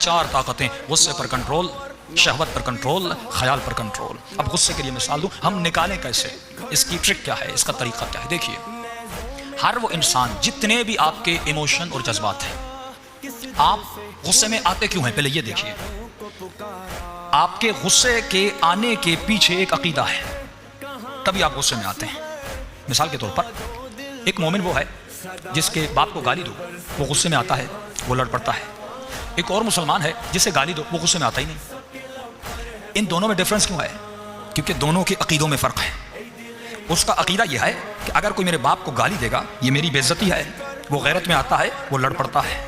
चार ताकतें, गुस्से पर कंट्रोल, शहवत पर कंट्रोल, ख्याल पर कंट्रोल। अब गुस्से के लिए मिसाल दूं, हम निकालें कैसे, इसकी ट्रिक क्या है, इसका तरीका क्या है। देखिए, हर वो इंसान, जितने भी आपके इमोशन और जज्बात हैं, आप गुस्से में आते क्यों हैं, पहले ये देखिए। आपके गुस्से के आने के पीछे एक अकीदा है, तभी आप गुस्से में आते हैं। मिसाल के तौर पर, एक मोमिन वो है जिसके बाप को गाली दो, वो गुस्से में आता है, वो लड़ पड़ता है। एक और मुसलमान है जिसे गाली दो, वो गुस्से में आता ही नहीं। इन दोनों में डिफरेंस क्यों है? क्योंकि दोनों के अकीदों में फ़र्क है। उसका अकीदा यह है कि अगर कोई मेरे बाप को गाली देगा, ये मेरी बेइज्जती है, वो गैरत में आता है, वो लड़ पड़ता है।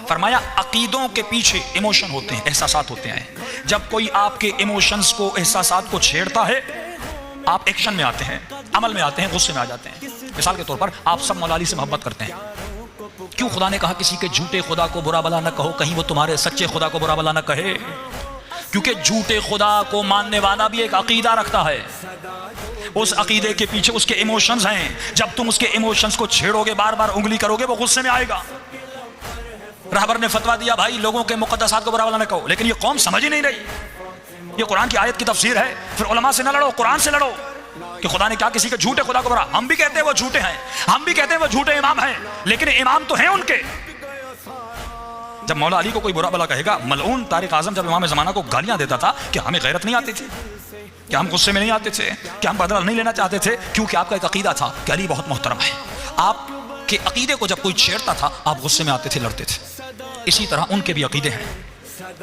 फरमाया, अकीदों के पीछे इमोशन होते हैं, एहसासात होते हैं। जब कोई आपके इमोशंस को, एहसासात को छेड़ता है, आप एक्शन में आते हैं, अमल में आते हैं, गुस्से में आ जाते हैं। मिसाल के तौर पर, आप सब मौला अली से मोहब्बत करते हैं, क्यों खुदा ने कहा किसी के झूठे खुदा को बुरा भला न कहो, कहीं वो तुम्हारे सच्चे खुदा को बुरा भला न कहे? क्योंकि झूठे खुदा को मानने वाला भी एक अकीदा रखता है, उस अकीदे के पीछे उसके इमोशंस हैं। जब तुम उसके इमोशंस को छेड़ोगे, बार बार उंगली करोगे, वो गुस्से में आएगा। रहबर ने फतवा दिया, भाई लोगों के मुकद्दसात को बुरा भला न कहो, लेकिन ये कौम समझ ही नहीं रही। ये कुरान की आयत की तफसीर है। फिर उलमा से न लड़ो, कुरान से लड़ो कि खुदा ने क्या किसी के झूठे खुदा को बुरा। हम भी कहते हैं वो झूठे हैं, हम भी कहते हैं वो झूठे इमाम हैं, लेकिन इमाम तो हैं उनके। जब मौला अली को कोई बुरा भला कहेगा, मलऊन तारिक आजम जब इमाम ज़माना को गालियां देता था, कि हमें गैरत नहीं आती थी, कि हम गुस्से में नहीं आते थे, कि हम बदला नहीं लेना चाहते थे, क्योंकि आपका एक अकीदा था कि अली बहुत मोहतरम है। आपके अकीदे को जब कोई छेड़ता था, आप गुस्से में आते थे, लड़ते थे। इसी तरह उनके भी अकीदे हैं,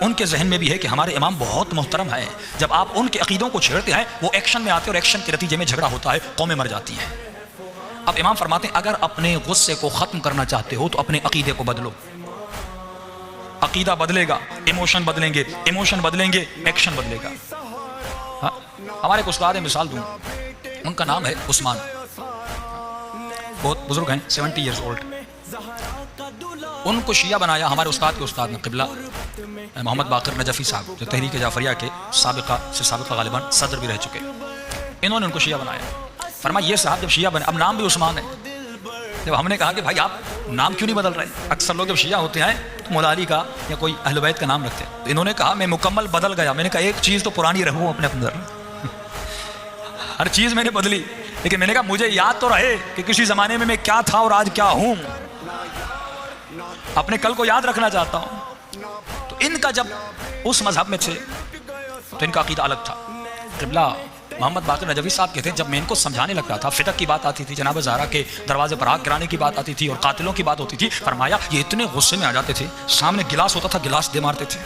उनके जहन में भी है कि हमारे इमाम बहुत मोहतरम है। जब आप उनके अकीदों को छेड़ते हैं, वो एक्शन में आते हैं, और एक्शन के नतीजे में झगड़ा होता है, कौमें मर जाती हैं। अब इमाम फरमाते हैं, अगर अपने गुस्से को ख़त्म करना चाहते हो तो अपने अकीदे को बदलो। अकीदा बदलेगा, इमोशन बदलेंगे, इमोशन बदलेंगे, एक्शन बदलेगा। हाँ, हमारे एक उस्ताद है, मिसाल दूँ, उनका नाम है उस्मान, बहुत बुजुर्ग हैं, 70 ईयर्स ओल्ड। उनको शिया बनाया हमारे उस्ताद के उस्ताद ने, क़िबला मोहम्मद बाक़िर नजफ़ी साहब, जो तहरीक जाफरिया के साबिक़ा ग़ालिबन सदर भी रह चुके। इन्होंने उनको शिया बनाया। फरमा, ये साहब जब शिया बने, अब नाम भी उस्मान है। जब हमने कहा कि भाई आप नाम क्यों नहीं बदल रहे, अक्सर लोग जब शिया होते हैं तो मौला अली का या कोई अहले बैत का नाम रखते हैं, तो इन्होंने कहा मैं मुकम्मल बदल गया। मैंने कहा एक चीज़ तो पुरानी रहूँ अपने अंदर, हर चीज़ मैंने बदली, लेकिन मैंने कहा मुझे याद तो रहे कि किसी ज़माने में मैं क्या था और आज क्या हूँ, अपने कल को याद रखना चाहता हूँ। तो इनका जब उस मजहब में थे तो इनका अकीदा अलग था। क़िबला मोहम्मद बाक़िर नजफ़ी साहब कहते हैं, जब मैं इनको समझाने लगता था, फितक की बात आती थी, जनाब ज़हरा के दरवाजे पर आग गिराने की बात आती थी, और कातिलों की बात होती थी, फरमाया ये इतने गुस्से में आ जाते थे, सामने गिलास होता था, गिलास दे मारते थे,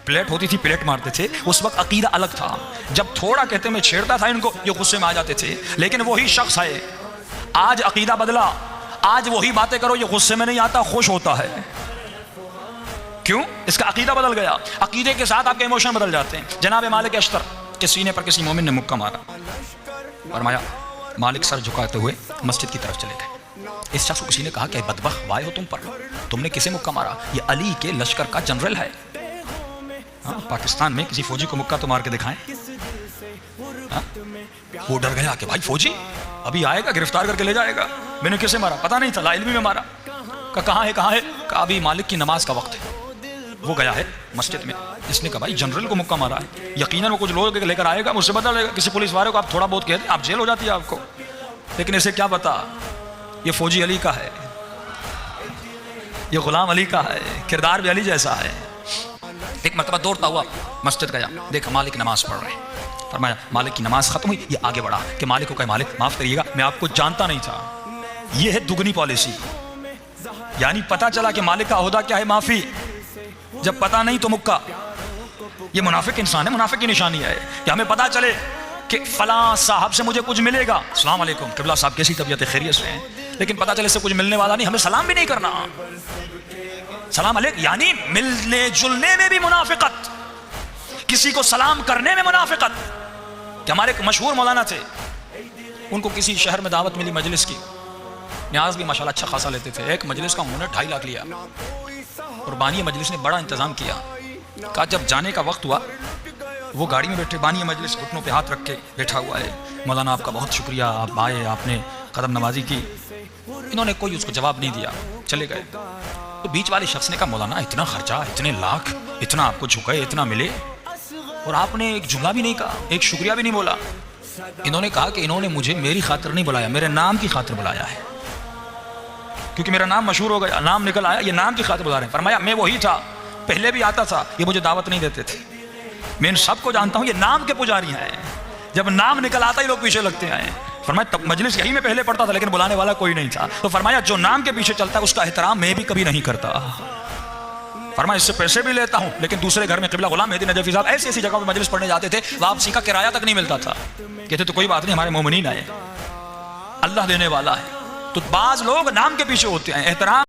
प्लेट होती थी, प्लेट मारते थे। उस वक्त अकीदा अलग था। जब थोड़ा कहते मैं छेड़ता था इनको, ये गुस्से में आ जाते थे। लेकिन वही शख्स है, आज अकीदा बदला, आज वही बातें करो, ये गुस्से में नहीं आता, खुश होता है। क्यों? इसका अकीदा बदल गया। अकीदे के साथ आपके इमोशन बदल जाते हैं। जनाब मालिक अश्तर के सीने पर किसी मोमिन ने मुक्का मारा, फरमाया मालिक सर झुकाते हुए मस्जिद की तरफ चले गए। इस शख्स को किसी ने कहा कि बदबख्त वाय हो तुम पर, तुमने किसे मुक्का मारा? ये अली के लश्कर का जनरल है। हाँ, पाकिस्तान में किसी फौजी को मुक्का तो मार के दिखाएं। हाँ? वो डर गया कि भाई फौजी अभी आएगा, गिरफ्तार करके ले जाएगा। मैंने किसे मारा? पता नहीं था, लाइल्मी में मारा। कहाँ है, कहाँ है? कहा अभी मालिक की नमाज का वक्त है। वो गया है मस्जिद में, इसने कहा भाई जनरल को मुक्का मारा है, यकीनन वो कुछ लोग लेकर आएगा, मुझसे बदला लेगा। किसी पुलिस वाले को आप थोड़ा बहुत कहते, आप जेल हो जाती है आपको, लेकिन इसे क्या पता ये फौजी अली का है, ये गुलाम अली का है, किरदार भी अली जैसा है। एक मरतबा दौड़ता हुआ मस्जिद गया, देखा मालिक नमाज पढ़ रहे। फरमाया मालिक की नमाज खत्म हुई, ये आगे बढ़ा कि मालिक को कहे मालिक माफ़ करिएगा, मैं आपको जानता नहीं था। ये है दुगनी पॉलिसी, यानी पता चला कि मालिक का ओहदा क्या है, माफ़ी। जब पता नहीं तो मुक्का। ये मुनाफिक इंसान है, मुनाफिक की निशानी है कि हमें पता चले कि फलां साहब से मुझे कुछ मिलेगा, अस्सलाम वालेकुम क़िबला साहब कैसी तबीयत है, खैरियत से हैं, लेकिन पता चले इससे कुछ मिलने वाला नहीं, हमें सलाम भी नहीं करना। सलाम अलैकुम यानी मिलने जुलने में भी मुनाफिकत, किसी को सलाम करने में मुनाफिकत। कि हमारे एक मशहूर मौलाना थे, उनको किसी शहर में दावत मिली मजलिस की, न्याज भी माशाल्लाह अच्छा खासा लेते थे। एक मजलिस का उन्होंने 2.5 लाख लिया, और बानी मजलिस ने बड़ा इंतज़ाम किया। कहा जब जाने का वक्त हुआ, वो गाड़ी में बैठे, बानी मजलिस घुटनों पे हाथ रख के बैठा हुआ है, मौलाना आपका बहुत शुक्रिया, आप आए, आपने कदम नवाजी की। इन्होंने कोई उसको जवाब नहीं दिया, चले गए। तो बीच वाले शख्स ने कहा, मौलाना इतना खर्चा, इतने लाख, इतना आपको झुकाए, इतना मिले, और आपने एक जुमला भी नहीं कहा, एक शुक्रिया भी नहीं बोला। इन्होंने कहा कि इन्होंने मुझे मेरी खातिर नहीं बुलाया, मेरे नाम की खातिर बुलाया है, क्योंकि मेरा नाम मशहूर हो गया, नाम निकल आया, ये नाम की खातिर बुला रहे हैं। फरमाया मैं वही था, पहले भी आता था, ये मुझे दावत नहीं देते थे, मैं इन सबको जानता हूँ, ये नाम के पुजारी हैं, जब नाम निकल आता ही लोग पीछे लगते हैं। फरमाया तब मजलिस यही में पहले पढ़ता था, लेकिन बुलाने वाला कोई नहीं था। तो फरमाया जो नाम के पीछे चलता है उसका एहतराम मैं भी कभी नहीं करता। फरमाया इससे पैसे भी लेता हूँ, लेकिन दूसरे घर में क़िबला गुलाम मेहदी नजफी साहब ऐसी ऐसी जगह पर मजलिस पढ़ने जाते थे, वापसी का किराया तक नहीं मिलता था। कहते तो कोई बात नहीं, हमारे मोमिनीन आए, अल्लाह देने वाला है। तो बाज लोग नाम के पीछे होते हैं, एहतराम